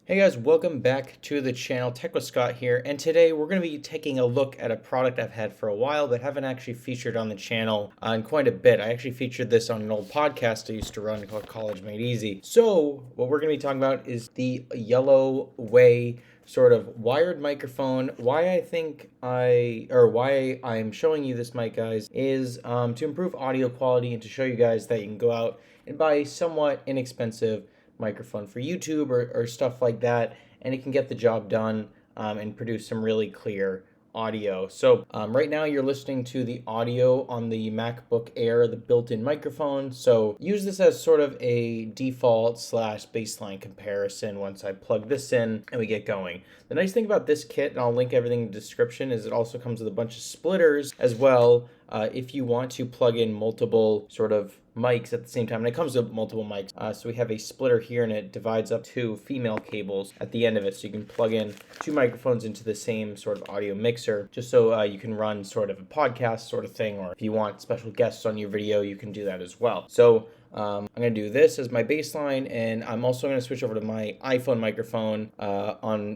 Hey guys, welcome back to the channel. Tech with Scott here, and today we're going to be taking a look at a product I've had for a while but haven't actually featured on the channel in quite a bit. I actually featured this on an old podcast I used to run called College Made Easy. So what we're going to be talking about is the YelloWay sort of wired microphone. Why I'm showing you this mic, guys, is to improve audio quality and to show you guys that you can go out and buy a somewhat inexpensive microphone for YouTube or stuff like that, and it can get the job done and produce some really clear audio. So right now you're listening to the audio on the MacBook Air, the built-in microphone. So use this as sort of a default / baseline comparison once I plug this in and we get going. The nice thing about this kit, and I'll link everything in the description, is it also comes with a bunch of splitters as well if you want to plug in multiple sort of mics at the same time, and it comes with multiple mics. So we have a splitter here, and it divides up two female cables at the end of it, so you can plug in two microphones into the same sort of audio mixer, just so you can run sort of a podcast sort of thing, or if you want special guests on your video, you can do that as well. So I'm going to do this as my baseline, and I'm also going to switch over to my iPhone microphone,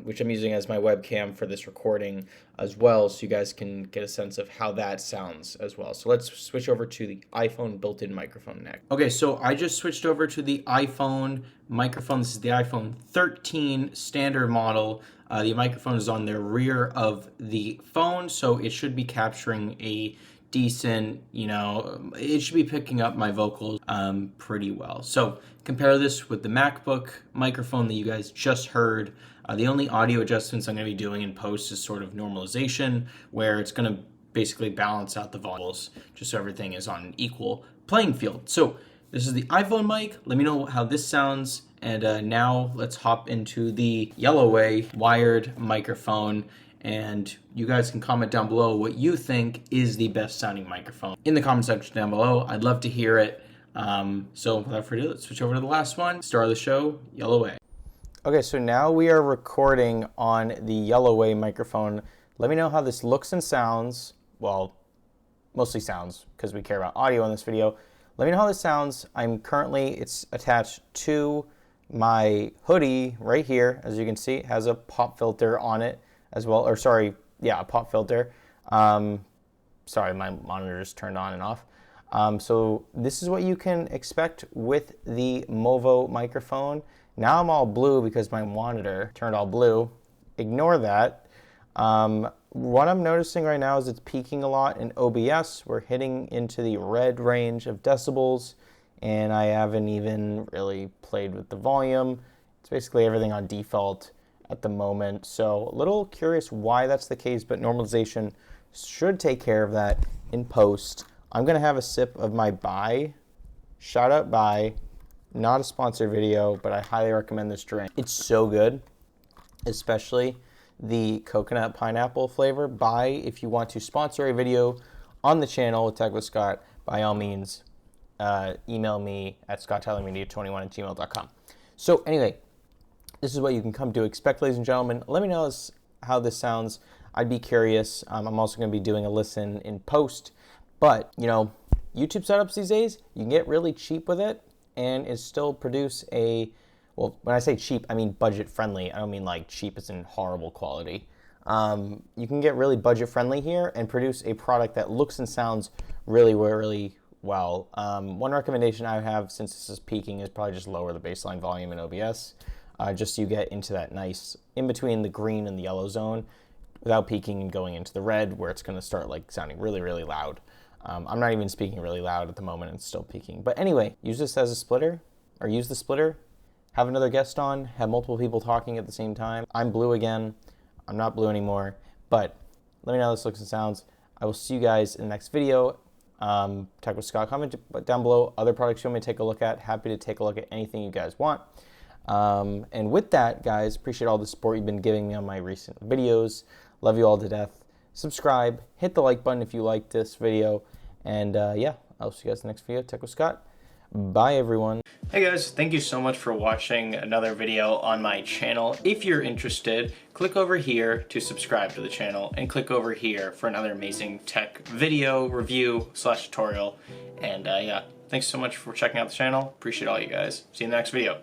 which I'm using as my webcam for this recording as well, so you guys can get a sense of how that sounds as well. So let's switch over to the iPhone built-in microphone next. Okay, so I just switched over to the iPhone microphone. This is the iPhone 13 standard model. The microphone is on the rear of the phone, so it should be capturing a decent, it should be picking up my vocals pretty well. So compare this with the MacBook microphone that you guys just heard. The only audio adjustments I'm going to be doing in post is sort of normalization, where it's going to basically balance out the vocals just so everything is on an equal playing field. So this is the iPhone mic. Let me know how this sounds. And now let's hop into the YelloWay wired microphone. And you guys can comment down below what you think is the best sounding microphone in the comment section down below. I'd love to hear it. So without further ado, let's switch over to the last one. Star of the show, YelloWay. Okay, so now we are recording on the YelloWay microphone. Let me know how this looks and sounds. Well, mostly sounds, because we care about audio in this video. Let me know how this sounds. It's attached to my hoodie right here. As you can see, it has a pop filter on it as well, a pop filter. Sorry, my monitor just turned on and off. So this is what you can expect with the Movo microphone. Now I'm all blue because my monitor turned all blue. Ignore that. What I'm noticing right now is it's peaking a lot in OBS. We're hitting into the red range of decibels, and I haven't even really played with the volume. It's basically everything on default at the moment. So a little curious why that's the case, but normalization should take care of that in post. I'm gonna have a sip of my Bai. Shout out Bai. Not a sponsored video, but I highly recommend this drink. It's so good, especially the coconut pineapple flavor. Bai, if you want to sponsor a video on the channel with Tech with Scott, by all means, email me at scotttylermedia21@gmail.com. So anyway, this is what you can come to expect, ladies and gentlemen. Let me know how this sounds. I'd be curious. I'm also going to be doing a listen in post. But, YouTube setups these days, you can get really cheap with it and it still produce when I say cheap, I mean budget friendly. I don't mean like cheap as in horrible quality. You can get really budget friendly here and produce a product that looks and sounds really, really well. One recommendation I have, since this is peaking, is probably just lower the baseline volume in OBS. Just so you get into that nice in between the green and the yellow zone without peaking and going into the red, where it's going to start like sounding really, really loud. I'm not even speaking really loud at the moment. It's still peaking. But anyway, use this as a splitter, or use the splitter, have another guest on, have multiple people talking at the same time. I'm blue again. I'm not blue anymore. But let me know how this looks and sounds. I will see you guys in the next video. Tech with Scott, comment down below other products you want me to take a look at. Happy to take a look at anything you guys want. And with that, guys, appreciate all the support you've been giving me on my recent videos. Love you all to death. Subscribe, hit the like button if you liked this video, and yeah, I'll see you guys in the next video. Tech with Scott. Bye, everyone. Hey guys, thank you so much for watching another video on my channel. If you're interested, click over here to subscribe to the channel, and click over here for another amazing tech video review / tutorial. And yeah, thanks so much for checking out the channel. Appreciate all you guys. See you in the next video.